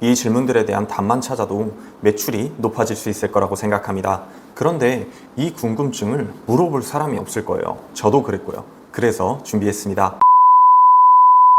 이 질문들에 대한 답만 찾아도 매출이 높아질 수 있을 거라고 생각합니다. 그런데 이 궁금증을 물어볼 사람이 없을 거예요. 저도 그랬고요. 그래서 준비했습니다.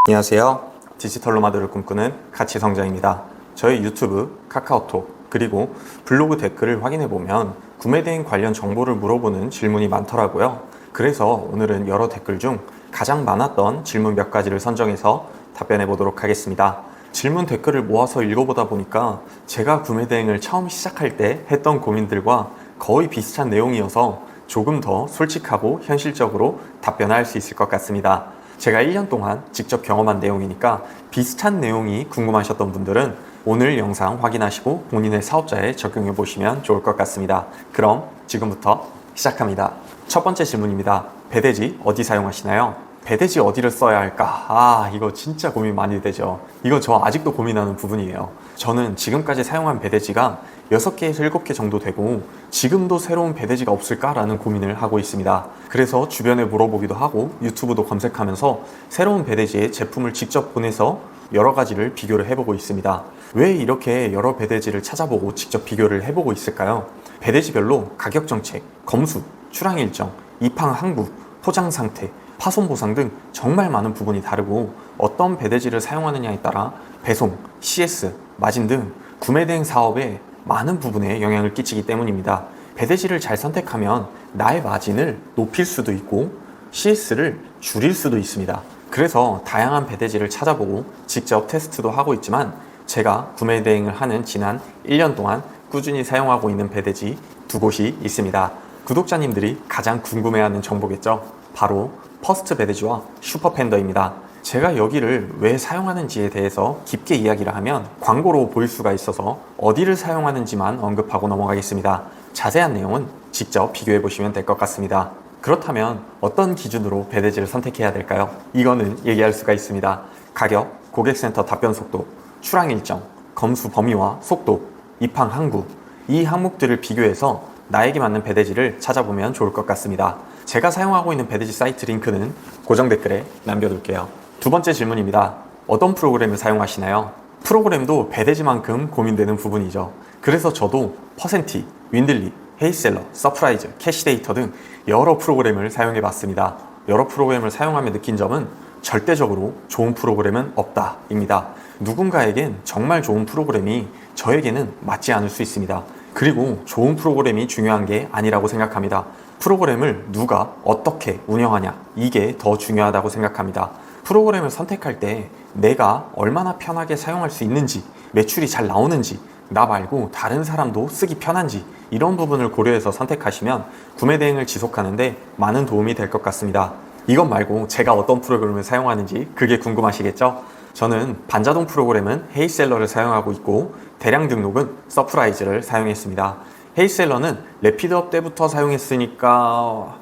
안녕하세요. 디지털 노마드를 꿈꾸는 가치성장입니다. 저희 유튜브, 카카오톡, 그리고 블로그 댓글을 확인해보면 구매대행 관련 정보를 물어보는 질문이 많더라고요. 그래서 오늘은 여러 댓글 중 가장 많았던 질문 몇 가지를 선정해서 답변해 보도록 하겠습니다. 질문 댓글을 모아서 읽어보다 보니까 제가 구매대행을 처음 시작할 때 했던 고민들과 거의 비슷한 내용이어서 조금 더 솔직하고 현실적으로 답변할 수 있을 것 같습니다. 제가 1년 동안 직접 경험한 내용이니까 비슷한 내용이 궁금하셨던 분들은 오늘 영상 확인하시고 본인의 사업자에 적용해 보시면 좋을 것 같습니다. 그럼 지금부터 시작합니다. 첫 번째 질문입니다. 배대지 어디 사용하시나요? 배대지 어디를 써야 할까? 이거 진짜 고민 많이 되죠. 이거 저 아직도 고민하는 부분이에요. 저는 지금까지 사용한 배대지가 6개에서 7개 정도 되고 지금도 새로운 배대지가 없을까라는 고민을 하고 있습니다. 그래서 주변에 물어보기도 하고 유튜브도 검색하면서 새로운 배대지의 제품을 직접 보내서 여러 가지를 비교를 해보고 있습니다. 왜 이렇게 여러 배대지를 찾아보고 직접 비교를 해보고 있을까요? 배대지별로 가격 정책, 검수, 출항 일정, 입항 항구, 포장 상태, 파손 보상 등 정말 많은 부분이 다르고 어떤 배대지를 사용하느냐에 따라 배송, CS, 마진 등 구매 대행 사업에 많은 부분에 영향을 끼치기 때문입니다. 배대지를 잘 선택하면 나의 마진을 높일 수도 있고 CS를 줄일 수도 있습니다. 그래서 다양한 배대지를 찾아보고 직접 테스트도 하고 있지만 제가 구매 대행을 하는 지난 1년 동안 꾸준히 사용하고 있는 배대지 2곳이 있습니다. 구독자님들이 가장 궁금해하는 정보겠죠? 바로 퍼스트 배대지와 슈퍼팬더입니다. 제가 여기를 왜 사용하는지에 대해서 깊게 이야기를 하면 광고로 보일 수가 있어서 어디를 사용하는지만 언급하고 넘어가겠습니다. 자세한 내용은 직접 비교해 보시면 될 것 같습니다. 그렇다면 어떤 기준으로 배대지를 선택해야 될까요? 이거는 얘기할 수가 있습니다. 가격, 고객센터 답변 속도, 출항 일정, 검수 범위와 속도, 입항 항구, 이 항목들을 비교해서 나에게 맞는 배대지를 찾아보면 좋을 것 같습니다. 제가 사용하고 있는 배대지 사이트 링크는 고정 댓글에 남겨둘게요. 두 번째 질문입니다. 어떤 프로그램을 사용하시나요? 프로그램도 배대지만큼 고민되는 부분이죠. 그래서 저도 퍼센티, 윈들리, 헤이셀러, 서프라이즈, 캐시데이터 등 여러 프로그램을 사용해 봤습니다. 여러 프로그램을 사용하며 느낀 점은 절대적으로 좋은 프로그램은 없다입니다. 누군가에겐 정말 좋은 프로그램이 저에게는 맞지 않을 수 있습니다. 그리고 좋은 프로그램이 중요한 게 아니라고 생각합니다. 프로그램을 누가 어떻게 운영하냐, 이게 더 중요하다고 생각합니다. 프로그램을 선택할 때 내가 얼마나 편하게 사용할 수 있는지, 매출이 잘 나오는지, 나 말고 다른 사람도 쓰기 편한지 이런 부분을 고려해서 선택하시면 구매 대행을 지속하는데 많은 도움이 될 것 같습니다. 이것 말고 제가 어떤 프로그램을 사용하는지 그게 궁금하시겠죠? 저는 반자동 프로그램은 헤이셀러를 사용하고 있고 대량 등록은 서프라이즈를 사용했습니다. 헤이셀러는 레피드업 때부터 사용했으니까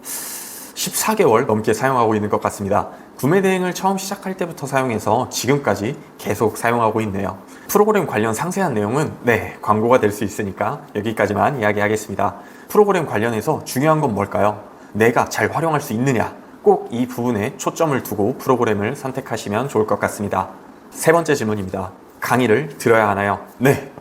14개월 넘게 사용하고 있는 것 같습니다. 구매 대행을 처음 시작할 때부터 사용해서 지금까지 계속 사용하고 있네요. 프로그램 관련 상세한 내용은 광고가 될 수 있으니까 여기까지만 이야기하겠습니다. 프로그램 관련해서 중요한 건 뭘까요? 내가 잘 활용할 수 있느냐? 꼭 이 부분에 초점을 두고 프로그램을 선택하시면 좋을 것 같습니다. 세 번째 질문입니다. 강의를 들어야 하나요? 네.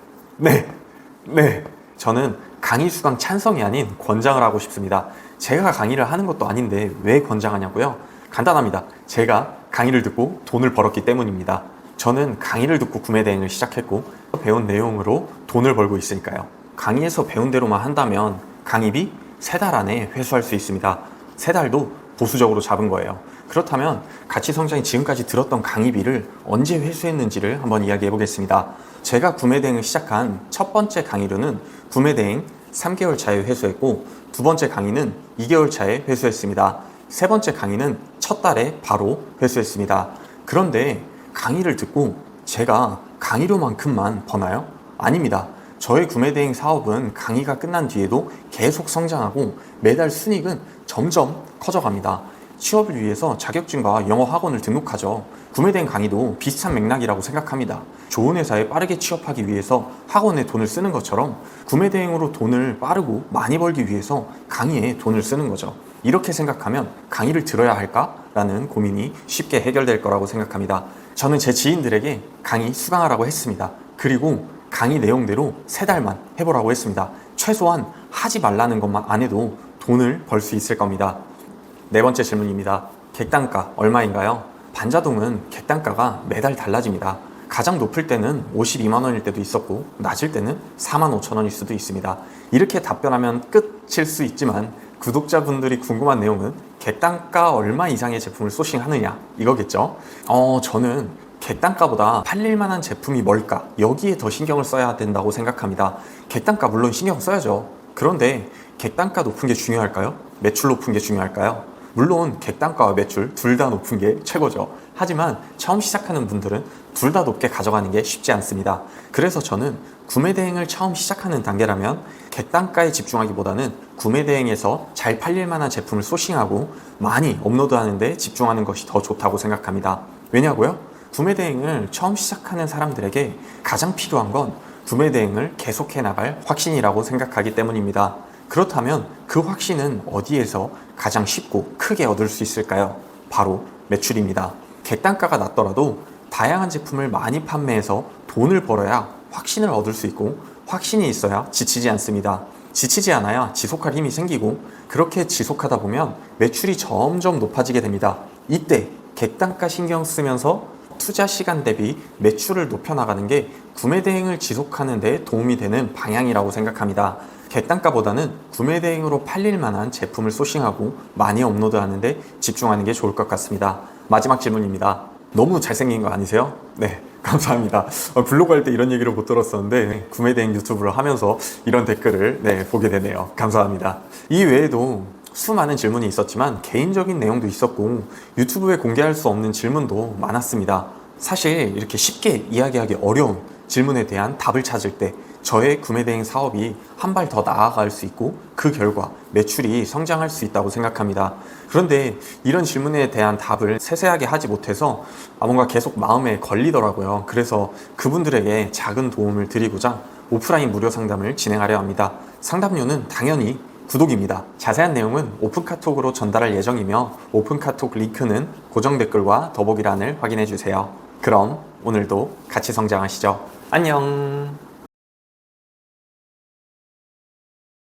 저는 강의 수강 찬성이 아닌 권장을 하고 싶습니다. 제가 강의를 하는 것도 아닌데 왜 권장하냐고요? 간단합니다. 제가 강의를 듣고 돈을 벌었기 때문입니다. 저는 강의를 듣고 구매 대행을 시작했고 배운 내용으로 돈을 벌고 있으니까요. 강의에서 배운 대로만 한다면 강의비 3달 안에 회수할 수 있습니다. 3달도 보수적으로 잡은 거예요. 그렇다면 가치성장이 지금까지 들었던 강의비를 언제 회수했는지를 한번 이야기해 보겠습니다. 제가 구매 대행을 시작한 첫 번째 강의료는 구매 대행 3개월 차에 회수했고 두 번째 강의는 2개월 차에 회수했습니다. 세 번째 강의는 첫 달에 바로 회수했습니다. 그런데 강의를 듣고 제가 강의료만큼만 버나요? 아닙니다. 저의 구매 대행 사업은 강의가 끝난 뒤에도 계속 성장하고 매달 순이익은 점점 커져갑니다. 취업을 위해서 자격증과 영어 학원을 등록하죠. 구매 대행 강의도 비슷한 맥락이라고 생각합니다. 좋은 회사에 빠르게 취업하기 위해서 학원에 돈을 쓰는 것처럼 구매 대행으로 돈을 빠르고 많이 벌기 위해서 강의에 돈을 쓰는 거죠. 이렇게 생각하면 강의를 들어야 할까라는 고민이 쉽게 해결될 거라고 생각합니다. 저는 제 지인들에게 강의 수강하라고 했습니다. 그리고 강의 내용대로 3달만 해보라고 했습니다. 최소한 하지 말라는 것만 안 해도 돈을 벌 수 있을 겁니다. 네 번째 질문입니다. 객단가 얼마인가요? 반자동은 객단가가 매달 달라집니다. 가장 높을 때는 52만 원일 때도 있었고 낮을 때는 4만 5천 원일 수도 있습니다. 이렇게 답변하면 끝일 수 있지만 구독자분들이 궁금한 내용은 객단가 얼마 이상의 제품을 소싱하느냐 이거겠죠. 저는 객단가보다 팔릴 만한 제품이 뭘까 여기에 더 신경을 써야 된다고 생각합니다. 객단가 물론 신경 써야죠. 그런데 객단가 높은 게 중요할까요? 매출 높은 게 중요할까요? 물론 객단가와 매출 둘 다 높은 게 최고죠. 하지만 처음 시작하는 분들은 둘 다 높게 가져가는 게 쉽지 않습니다. 그래서 저는 구매 대행을 처음 시작하는 단계라면 객단가에 집중하기보다는 구매 대행에서 잘 팔릴 만한 제품을 소싱하고 많이 업로드하는 데 집중하는 것이 더 좋다고 생각합니다. 왜냐고요? 구매 대행을 처음 시작하는 사람들에게 가장 필요한 건 구매 대행을 계속해 나갈 확신이라고 생각하기 때문입니다. 그렇다면 그 확신은 어디에서 가장 쉽고 크게 얻을 수 있을까요? 바로 매출입니다. 객단가가 낮더라도 다양한 제품을 많이 판매해서 돈을 벌어야 확신을 얻을 수 있고 확신이 있어야 지치지 않습니다. 지치지 않아야 지속할 힘이 생기고 그렇게 지속하다 보면 매출이 점점 높아지게 됩니다. 이때 객단가 신경 쓰면서 투자 시간 대비 매출을 높여나가는 게 구매 대행을 지속하는 데 도움이 되는 방향이라고 생각합니다. 객단가보다는 구매 대행으로 팔릴 만한 제품을 소싱하고 많이 업로드하는 데 집중하는 게 좋을 것 같습니다. 마지막 질문입니다. 너무 잘생긴 거 아니세요? 네, 감사합니다. 블로그 할 때 이런 얘기를 못 들었었는데 구매 대행 유튜브를 하면서 이런 댓글을 보게 되네요. 감사합니다. 이 외에도 수많은 질문이 있었지만 개인적인 내용도 있었고 유튜브에 공개할 수 없는 질문도 많았습니다. 사실 이렇게 쉽게 이야기하기 어려운 질문에 대한 답을 찾을 때 저의 구매 대행 사업이 한 발 더 나아갈 수 있고 그 결과 매출이 성장할 수 있다고 생각합니다. 그런데 이런 질문에 대한 답을 세세하게 하지 못해서 뭔가 계속 마음에 걸리더라고요. 그래서 그분들에게 작은 도움을 드리고자 오프라인 무료 상담을 진행하려 합니다. 상담료는 당연히 구독입니다. 자세한 내용은 오픈카톡으로 전달할 예정이며 오픈카톡 링크는 고정 댓글과 더보기란을 확인해 주세요. 그럼 오늘도 같이 성장하시죠. 안녕.